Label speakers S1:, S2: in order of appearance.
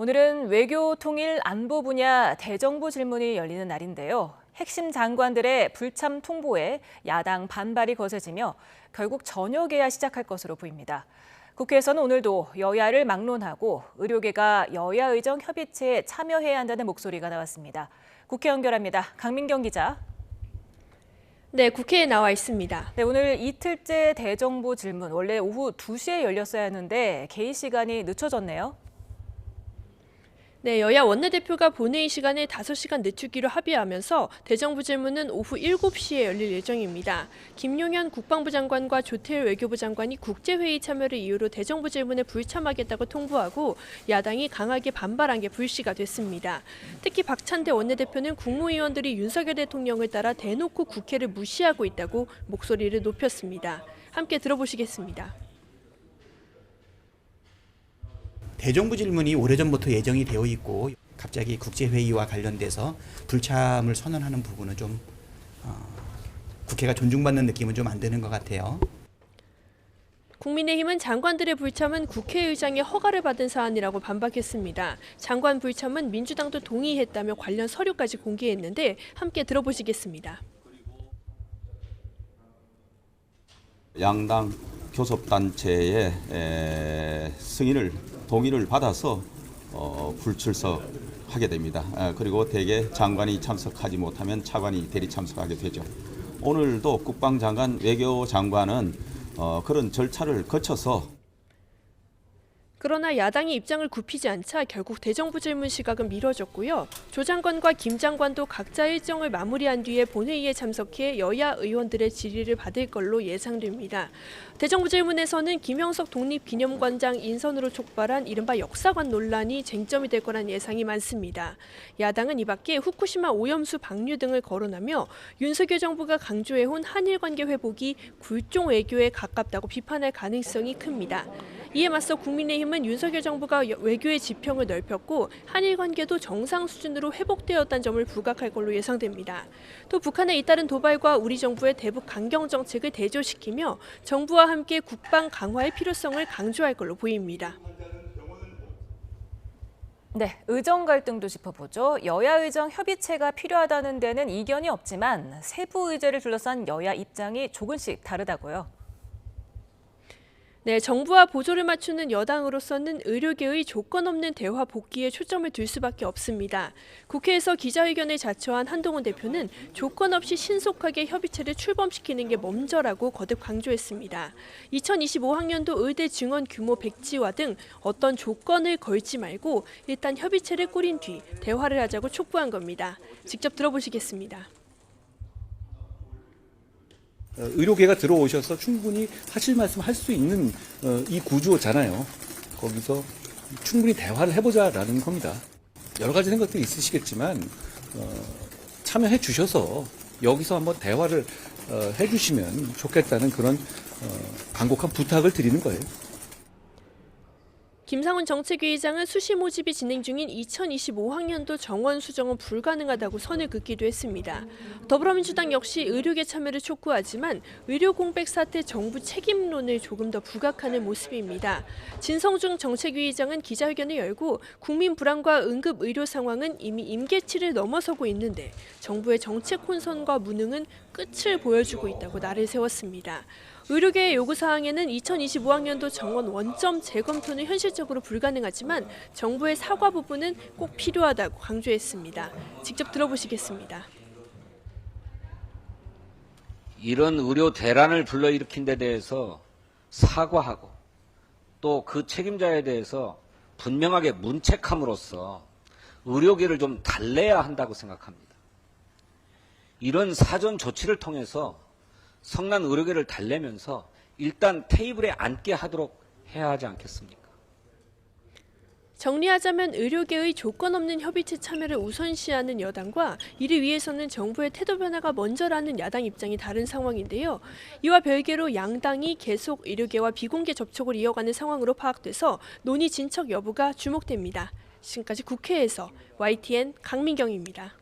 S1: 오늘은 외교, 통일, 안보 분야 대정부 질문이 열리는 날인데요. 핵심 장관들의 불참 통보에 야당 반발이 거세지며 결국 저녁에야 시작할 것으로 보입니다. 국회에서는 오늘도 여야를 막론하고 의료계가 여야 의정 협의체에 참여해야 한다는 목소리가 나왔습니다. 국회 연결합니다. 강민경 기자.
S2: 네, 국회에 나와 있습니다.
S1: 네, 오늘 이틀째 대정부 질문 원래 오후 2시에 열렸어야 했는데 개의 시간이 늦춰졌네요.
S2: 네, 여야 원내대표가 본회의 시간을 5시간 늦추기로 합의하면서 대정부 질문은 오후 7시에 열릴 예정입니다. 김용현 국방부 장관과 조태일 외교부 장관이 국제회의 참여를 이유로 대정부 질문에 불참하겠다고 통보하고 야당이 강하게 반발한 게 불씨가 됐습니다. 특히 박찬대 원내대표는 국무위원들이 윤석열 대통령을 따라 대놓고 국회를 무시하고 있다고 목소리를 높였습니다. 함께 들어보시겠습니다.
S3: 대정부 질문이 오래전부터 예정이 되어 있고 갑자기 국제회의와 관련돼서 불참을 선언하는 부분은 좀 국회가 존중받는 느낌은 좀 안 드는 것 같아요.
S2: 국민의힘은 장관들의 불참은 국회의장의 허가를 받은 사안이라고 반박했습니다. 장관 불참은 민주당도 동의했다며 관련 서류까지 공개했는데 함께 들어보시겠습니다.
S4: 양당 교섭단체의 동의를 받아서 불출석하게 됩니다. 그리고 대개 장관이 참석하지 못하면 차관이 대리 참석하게 되죠. 오늘도 국방장관, 외교장관은 그런 절차를 거쳐서
S2: 그러나 야당이 입장을 굽히지 않자 결국 대정부 질문 시각은 미뤄졌고요. 조 장관과 김 장관도 각자 일정을 마무리한 뒤에 본회의에 참석해 여야 의원들의 질의를 받을 걸로 예상됩니다. 대정부 질문에서는 김형석 독립기념관장 인선으로 촉발한 이른바 역사관 논란이 쟁점이 될 거란 예상이 많습니다. 야당은 이 밖에 후쿠시마 오염수 방류 등을 거론하며 윤석열 정부가 강조해온 한일 관계 회복이 굴종 외교에 가깝다고 비판할 가능성이 큽니다. 이에 맞서 국민의힘은 윤석열 정부가 외교의 지평을 넓혔고 한일 관계도 정상 수준으로 회복되었다는 점을 부각할 걸로 예상됩니다. 또 북한의 잇따른 도발과 우리 정부의 대북 강경 정책을 대조시키며 정부와 함께 국방 강화의 필요성을 강조할 걸로 보입니다.
S1: 네, 의정 갈등도 짚어보죠. 여야 의정 협의체가 필요하다는 데는 이견이 없지만 세부 의제를 둘러싼 여야 입장이 조금씩 다르다고요.
S2: 네, 정부와 보조를 맞추는 여당으로서는 의료계의 조건 없는 대화 복귀에 초점을 둘 수밖에 없습니다. 국회에서 기자회견을 자처한 한동훈 대표는 조건 없이 신속하게 협의체를 출범시키는 게 먼저라고 거듭 강조했습니다. 2025학년도 의대 증원 규모 백지화 등 어떤 조건을 걸지 말고 일단 협의체를 꾸린 뒤 대화를 하자고 촉구한 겁니다. 직접 들어보시겠습니다.
S5: 의료계가 들어오셔서 충분히 하실 말씀 할 수 있는 이 구조잖아요. 거기서 충분히 대화를 해보자라는 겁니다. 여러 가지 생각들이 있으시겠지만 참여해 주셔서 여기서 한번 대화를 해주시면 좋겠다는 그런 간곡한 부탁을 드리는 거예요.
S2: 김상훈 정책위의장은 수시 모집이 진행 중인 2025학년도 정원 수정은 불가능하다고 선을 긋기도 했습니다. 더불어민주당 역시 의료계 참여를 촉구하지만 의료 공백 사태 정부 책임론을 조금 더 부각하는 모습입니다. 진성중 정책위의장은 기자회견을 열고 국민 불안과 응급 의료 상황은 이미 임계치를 넘어서고 있는데 정부의 정책 혼선과 무능은 끝을 보여주고 있다고 날을 세웠습니다. 의료계의 요구사항에는 2025학년도 정원 원점 재검토는 현실적으로 불가능하지만 정부의 사과 부분은 꼭 필요하다고 강조했습니다. 직접 들어보시겠습니다.
S6: 이런 의료 대란을 불러일으킨 데 대해서 사과하고 또 그 책임자에 대해서 분명하게 문책함으로써 의료계를 좀 달래야 한다고 생각합니다. 이런 사전 조치를 통해서 성난 의료계를 달래면서 일단 테이블에 앉게 하도록 해야 하지 않겠습니까?
S2: 정리하자면 의료계의 조건 없는 협의체 참여를 우선시하는 여당과 이를 위해서는 정부의 태도 변화가 먼저라는 야당 입장이 다른 상황인데요. 이와 별개로 양당이 계속 의료계와 비공개 접촉을 이어가는 상황으로 파악돼서 논의 진척 여부가 주목됩니다. 지금까지 국회에서 YTN 강민경입니다.